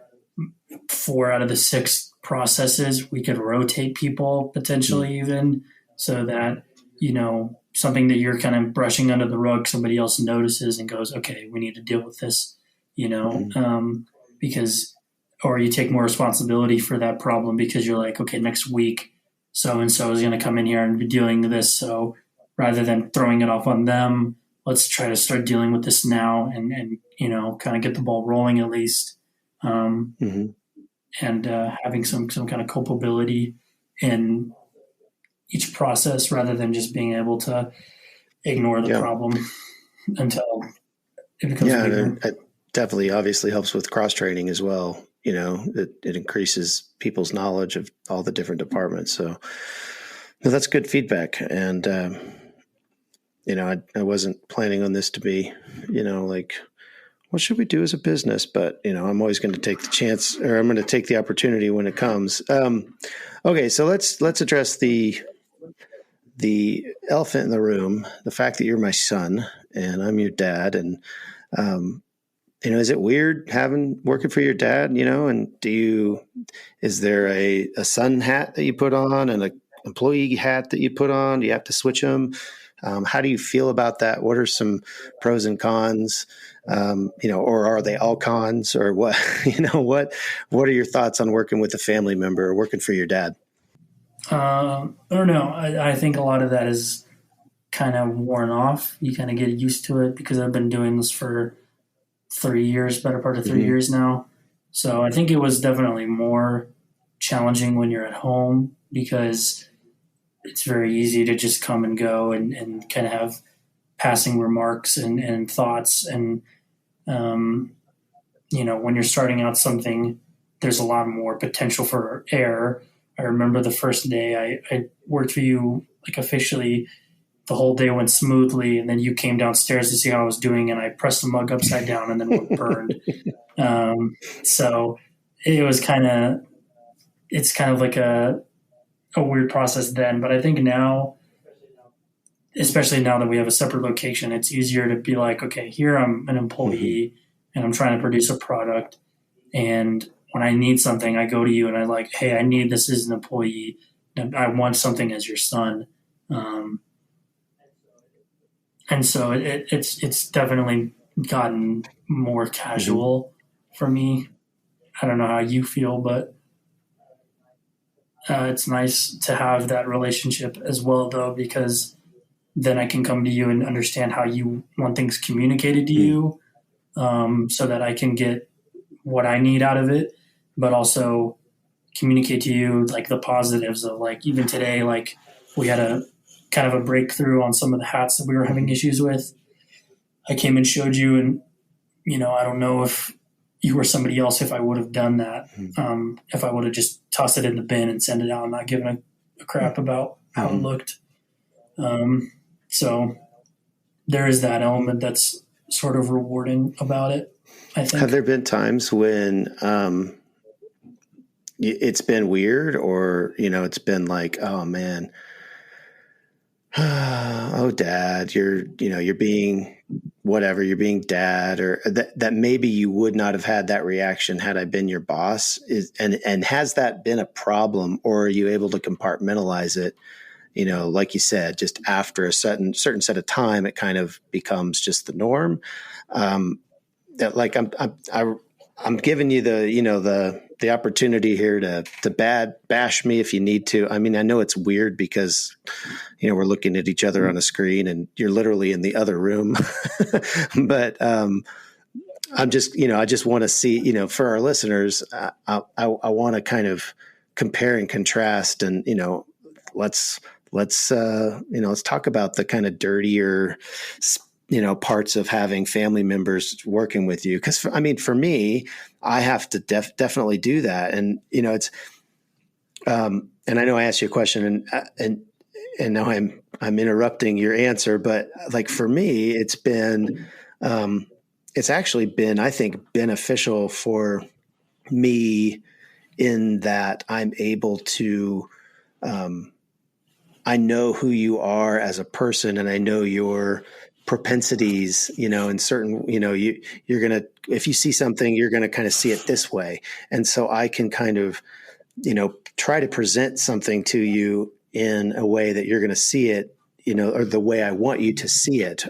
4 out of the 6 processes, we could rotate people potentially even, so that, something that you're kind of brushing under the rug, somebody else notices and goes, okay, we need to deal with this, because, or you take more responsibility for that problem because you're like, okay, next week, so-and-so is going to come in here and be dealing with this. So rather than throwing it off on them, let's try to start dealing with this now and kind of get the ball rolling at least. And having some kind of culpability in each process, rather than just being able to ignore the problem until it becomes bigger. And it definitely obviously helps with cross-training as well. It increases people's knowledge of all the different departments. So that's good feedback. And, I wasn't planning on this to be, what should we do as a business? But, I'm always going to take the chance, or I'm going to take the opportunity when it comes. Okay. So let's address the elephant in the room, the fact that you're my son and I'm your dad. And, is it weird working for your dad, and is there a son hat that you put on and an employee hat that you put on? Do you have to switch them? How do you feel about that? What are some pros and cons? Or are they all cons, or what, what are your thoughts on working with a family member or working for your dad? I don't know. I think a lot of that is kind of worn off. You kind of get used to it, because I've been doing this for 3 years, better part of 3 years now. So I think it was definitely more challenging when you're at home, because it's very easy to just come and go and kind of have passing remarks and thoughts. And, when you're starting out something, there's a lot more potential for error. I remember the first day I worked for you officially the whole day went smoothly, and then you came downstairs to see how I was doing, and I pressed the mug upside down, and then it burned. So it's kind of like a weird process then. But I think now, especially now that we have a separate location, it's easier to be like, okay, here I'm an employee and I'm trying to produce a product. And when I need something, I go to you and I like, hey, I need this as an employee. And I want something as your son. And so it's definitely gotten more casual for me. I don't know how you feel, but it's nice to have that relationship as well, though, because then I can come to you and understand how you want things communicated to you, so that I can get what I need out of it, but also communicate to you like the positives of, like, even today, like we had a kind of a breakthrough on some of the hats that we were having issues with. I came and showed you, and, I don't know if you were somebody else, if I would have done that, if I would have just tossed it in the bin and sent it out and not given a crap about how it looked. So there is that element that's sort of rewarding about it, I think. Have there been times when it's been weird, or, it's been like, oh man, oh dad, you're being whatever, you're being dad, or that maybe you would not have had that reaction had I been your boss, and has that been a problem, or are you able to compartmentalize it? Like you said, just after a certain set of time, it kind of becomes just the norm. Like I'm giving you the opportunity here to bash me if you need to. I mean, I know it's weird because, we're looking at each other on a screen and you're literally in the other room, but, I'm just, I just want to see, for our listeners, I want to kind of compare and contrast, and, let's talk about the kind of dirtier, parts of having family members working with you. Cause for me, I have to definitely do that. And, it's, and I know I asked you a question and now I'm interrupting your answer, but like for me, it's actually been, I think, beneficial for me in that I'm able to, I know who you are as a person, and I know your propensities, in certain, you're going to, if you see something, you're going to kind of see it this way. And so I can kind of, try to present something to you in a way that you're going to see it, or the way I want you to see it.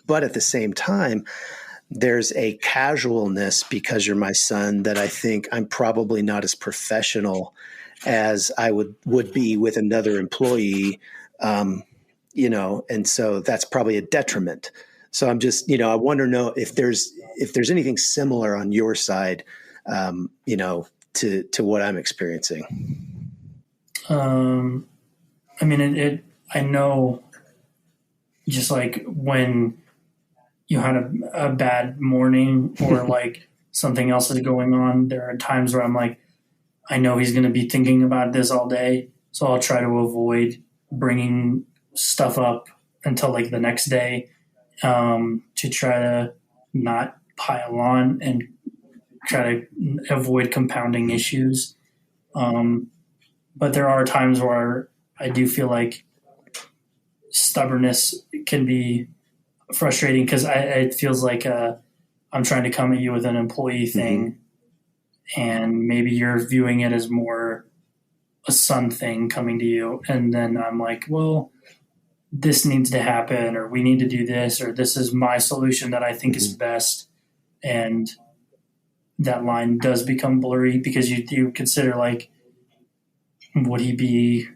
But at the same time, there's a casualness because you're my son that I think I'm probably not as professional as I would be with another employee, and so that's probably a detriment. So I'm just, I want to know if there's anything similar on your side, to what I'm experiencing. I know, just like when you had a bad morning or like something else is going on, there are times where I'm like, I know he's going to be thinking about this all day, so I'll try to avoid bringing stuff up until like the next day, to try to not pile on and try to avoid compounding issues. But there are times where I do feel like stubbornness can be frustrating because it feels like I'm trying to come at you with an employee thing, and maybe you're viewing it as more a son thing coming to you. And then I'm like, well, this needs to happen, or we need to do this, or this is my solution that I think is best. And that line does become blurry because you consider, like, would he be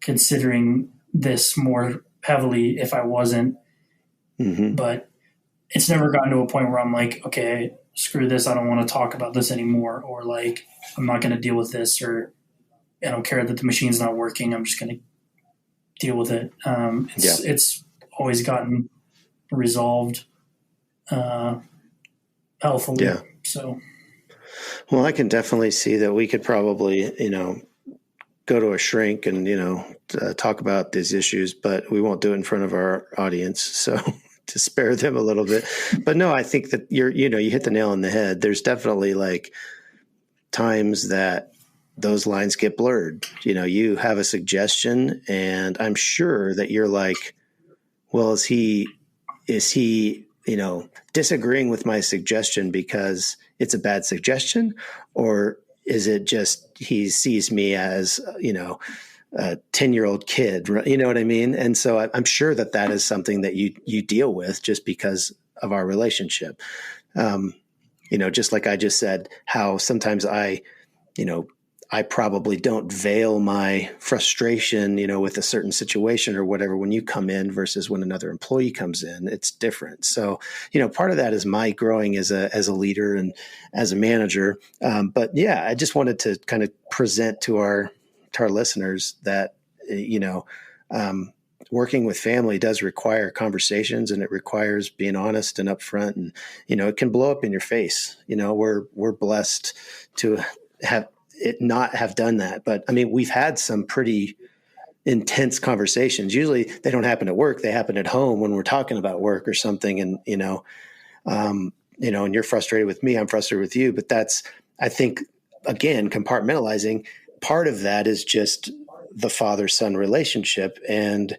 considering this more heavily if I wasn't? But it's never gotten to a point where I'm like, okay, screw this, I don't want to talk about this anymore, or like, I'm not going to deal with this, or I don't care that the machine's not working, I'm just going to deal with it. It's always gotten resolved healthily. So, well, I can definitely see that we could probably, go to a shrink and, talk about these issues, but we won't do it in front of our audience. So to spare them a little bit, but no, I think that you hit the nail on the head. There's definitely like times that those lines get blurred. You have a suggestion and I'm sure that you're like, well, is he, disagreeing with my suggestion because it's a bad suggestion, or is it just he sees me as, a 10-year-old kid, you know what I mean? And so I'm sure that is something that you deal with just because of our relationship. Just like I just said, how sometimes I probably don't veil my frustration, with a certain situation or whatever, when you come in versus when another employee comes in, it's different. So, part of that is my growing as a leader and as a manager. But yeah, I just wanted to kind of present to our listeners that, working with family does require conversations, and it requires being honest and upfront, and, it can blow up in your face. We're blessed to have it not have done that. But I mean, we've had some pretty intense conversations. Usually they don't happen at work. They happen at home when we're talking about work or something. And, and you're frustrated with me, I'm frustrated with you, but that's, I think, again, compartmentalizing. Part of that is just the father-son relationship and,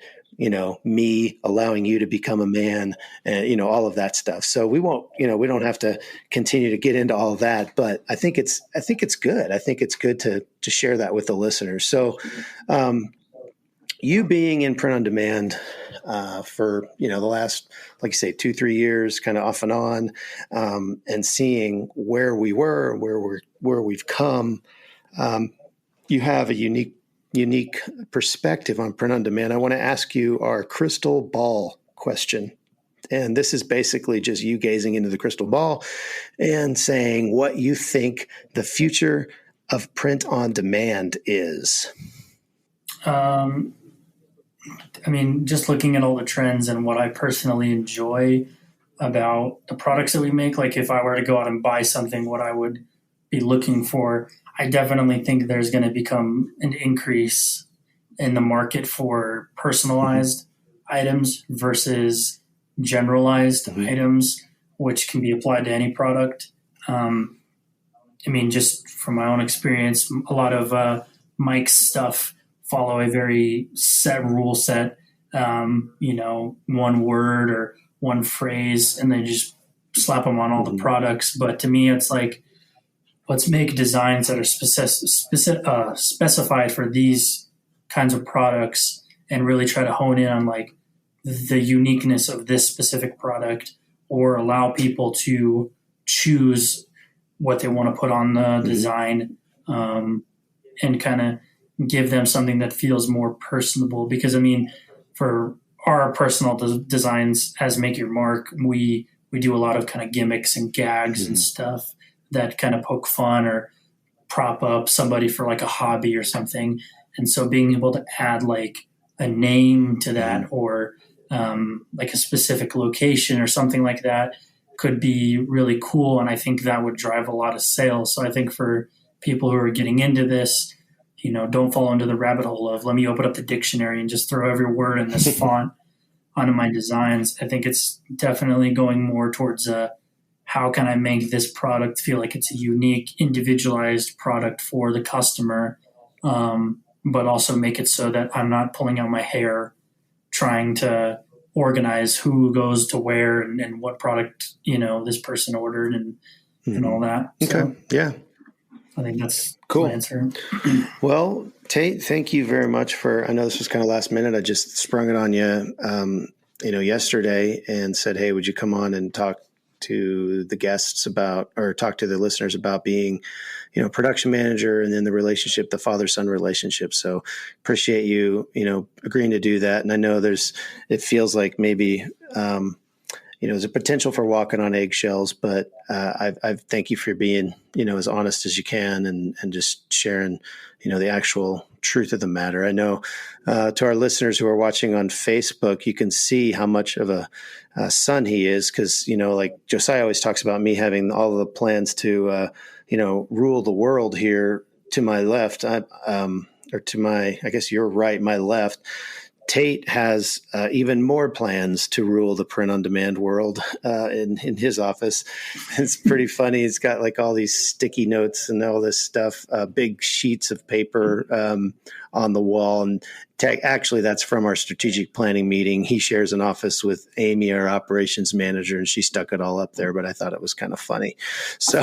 me allowing you to become a man and, all of that stuff. So we won't, we don't have to continue to get into all of that, but I think it's good. I think it's good to share that with the listeners. So, you being in print on demand, for, the last, like you say, 2-3 years, kind of off and on, and seeing where we were, where we've come, you have a unique perspective on print on demand. I want to ask you our crystal ball question. And this is basically just you gazing into the crystal ball and saying what you think the future of print on demand is. Just looking at all the trends and what I personally enjoy about the products that we make, like if I were to go out and buy something, what I would be looking for, I definitely think there's going to become an increase in the market for personalized items versus generalized items, which can be applied to any product. Just from my own experience, a lot of Mike's stuff follow a very set rule set, one word or one phrase, and they just slap them on all the products. But to me, it's like, let's make designs that are specified for these kinds of products and really try to hone in on like the uniqueness of this specific product, or allow people to choose what they want to put on the design, and kind of give them something that feels more personable. Because for our personal designs as Make Your Mark, we do a lot of kind of gimmicks and gags and stuff that kind of poke fun or prop up somebody for like a hobby or something. And so being able to add like a name to that, or like a specific location or something like that, could be really cool. And I think that would drive a lot of sales. So I think for people who are getting into this, don't fall into the rabbit hole of, let me open up the dictionary and just throw every word in this font onto my designs. I think it's definitely going more towards how can I make this product feel like it's a unique, individualized product for the customer, but also make it so that I'm not pulling out my hair trying to organize who goes to where and what product, this person ordered and all that. Okay. So yeah. I think that's cool. my answer. Well, Tate, thank you very much I know this was kind of last minute. I just sprung it on you, yesterday and said, hey, would you come on and talk to the guests talk to the listeners about being, production manager, and then the father-son relationship. So appreciate you, agreeing to do that. And I know it feels like maybe, there's a potential for walking on eggshells, but I thank you for being, as honest as you can and just sharing, the actual truth of the matter. I know to our listeners who are watching on Facebook, you can see how much of a son he is, because, like Josiah always talks about me having all of the plans to, rule the world here to my left. or to my, I guess your right, my left, Tate has even more plans to rule the print-on-demand world in his office. It's pretty funny. He's got like all these sticky notes and all this stuff, big sheets of paper on the wall. And actually, that's from our strategic planning meeting. He shares an office with Amy, our operations manager, and she stuck it all up there. But I thought it was kind of funny. So,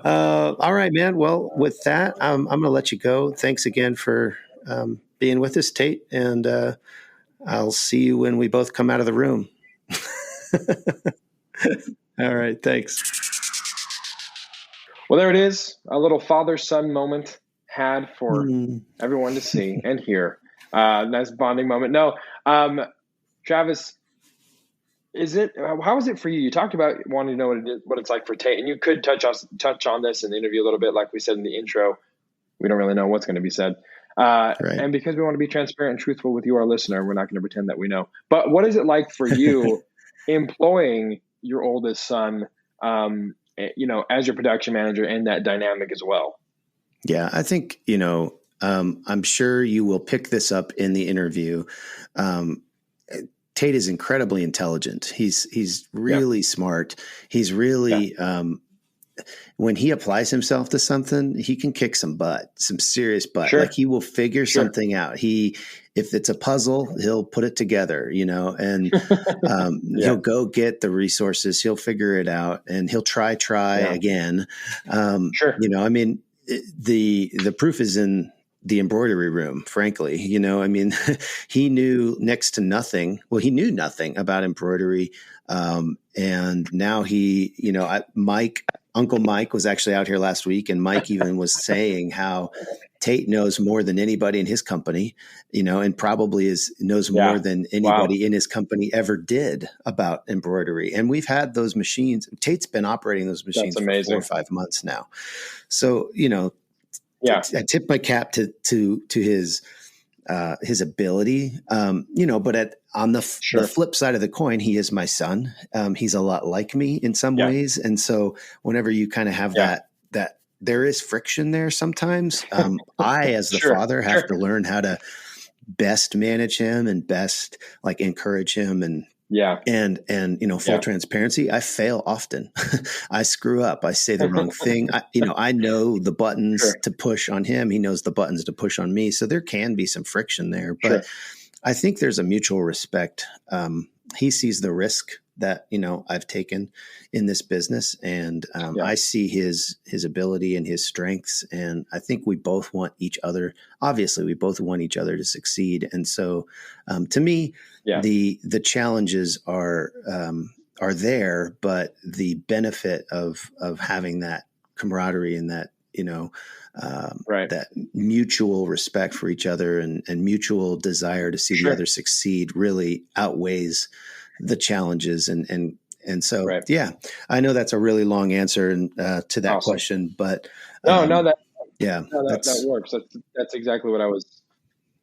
all right, man. Well, with that, I'm going to let you go. Thanks again for being with us, Tate, and I'll see you when we both come out of the room. All right, thanks. Well, there it is, a little father-son moment had for everyone to see and hear. Nice bonding moment. No, Travis, how is it for you? You talked about wanting to know what it's like for Tate, and you could touch on this in the interview a little bit, like we said in the intro. We don't really know what's going to be said. Right. And because we want to be transparent and truthful with you, our listener, we're not going to pretend that we know. But what is it like for you employing your oldest son, as your production manager and that dynamic as well? Yeah, I think, I'm sure you will pick this up in the interview. Tate is incredibly intelligent. He's really smart. He's really, when he applies himself to something, he can kick some butt, some serious butt. Sure. Like he will figure something out. If it's a puzzle, he'll put it together, and he'll go get the resources. He'll figure it out, and he'll try again. Sure. The proof is in the embroidery room, frankly. He knew next to nothing. Well, he knew nothing about embroidery. And now Uncle Mike was actually out here last week, and Mike even was saying how Tate knows more than anybody in his company, and probably knows more than anybody in his company ever did about embroidery. And we've had those machines. Tate's been operating those machines for 4 or 5 months now. So, I tip my cap to his ability, but on the flip side of the coin, he is my son. He's a lot like me in some ways. And so whenever you kind of have that there is friction there sometimes, I, as the father, have to learn how to best manage him and best encourage him and full transparency. I fail often. I screw up. I say the wrong thing. I know the buttons to push on him. He knows the buttons to push on me. So there can be some friction there, but I think there's a mutual respect. He sees the risk that, I've taken in this business, and I see his ability and his strengths. And I think we both want each other. Obviously, we both want each other to succeed. And so to me, the challenges are there, but the benefit of having that camaraderie and that, that mutual respect for each other and mutual desire to see the other succeed really outweighs the challenges. And so, I know that's a really long answer to that question, but that works. That's exactly what I was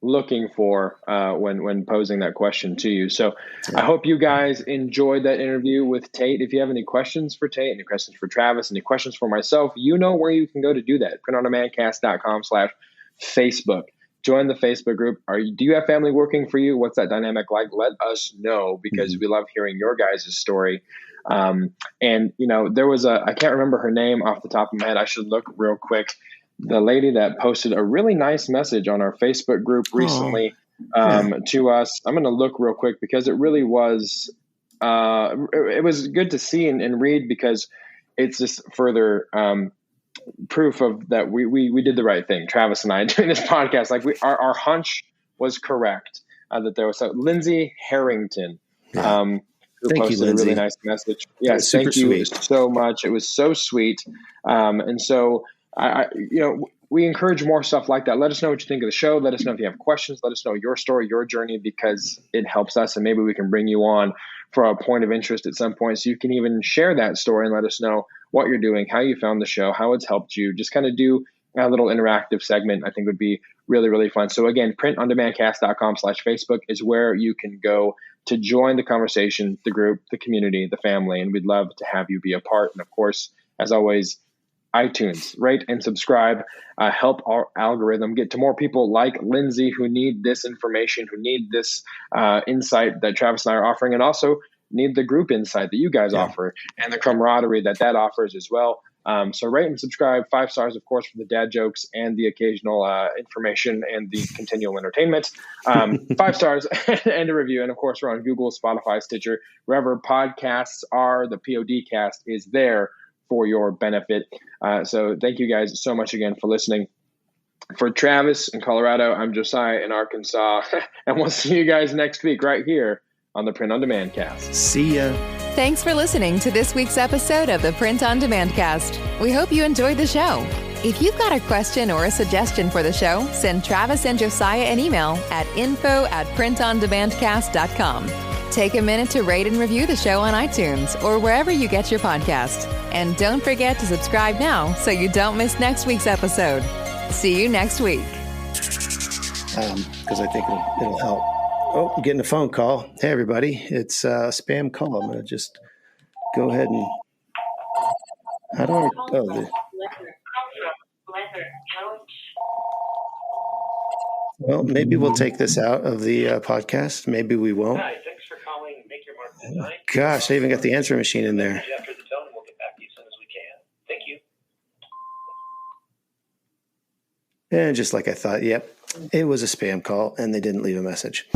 looking for when posing that question to you. So I hope you guys enjoyed that interview with Tate. If you have any questions for Tate, any questions for Travis, any questions for myself, you know where you can go to do that. printondemandcast.com/Facebook. Join the Facebook group. Do you have family working for you? What's that dynamic like? Let us know, because we love hearing your guys' story. There was I can't remember her name off the top of my head. I should look real quick. The lady that posted a really nice message on our Facebook group recently to us. I'm going to look real quick, because it really was, it was good to see and read, because it's just further, proof of that we did the right thing, Travis and I, doing this podcast. Our hunch was correct, that there was Lindsay Harrington, who posted a really nice message. Yes, thank you so much. It was so sweet. And so we encourage more stuff like that. Let us know what you think of the show. Let us know if you have questions. Let us know your story, your journey, because it helps us, and maybe we can bring you on for a point of interest at some point, so you can even share that story and let us know what you're doing, how you found the show, how it's helped you. Just kind of do a little interactive segment. I think would be really, really fun. So again, printondemandcast.com/Facebook is where you can go to join the conversation, the group, the community, the family, and we'd love to have you be a part. And of course, as always, iTunes. Rate and subscribe. Help our algorithm get to more people like Lindsay who need this information, who need this insight that Travis and I are offering, and also need the group insight that you guys offer and the camaraderie that offers as well. So rate and subscribe. 5 stars, of course, for the dad jokes and the occasional information and the continual entertainment. 5 stars and a review. And of course, we're on Google, Spotify, Stitcher, wherever podcasts are. The PODcast is there for your benefit. So thank you guys so much again for listening. For Travis in Colorado, I'm Josiah in Arkansas, and we'll see you guys next week right here on the Print on Demand Cast. See ya. Thanks for listening to this week's episode of the Print on Demand Cast. We hope you enjoyed the show. If you've got a question or a suggestion for the show, send Travis and Josiah an email at info@printondemandcast.com. Take a minute to rate and review the show on iTunes or wherever you get your podcast. And don't forget to subscribe now so you don't miss next week's episode. See you next week. Because I think it'll help. Oh, I'm getting a phone call. Hey, everybody. It's a spam call. I'm going to just go ahead and... How do I... Oh, well, maybe we'll take this out of the podcast. Maybe we won't. Hi, thanks for calling Make Your Mark Design. Gosh, I even got the answering machine in there. After the tone, we'll get back to you as soon as we can. Thank you. And just like I thought, yep, it was a spam call, and they didn't leave a message.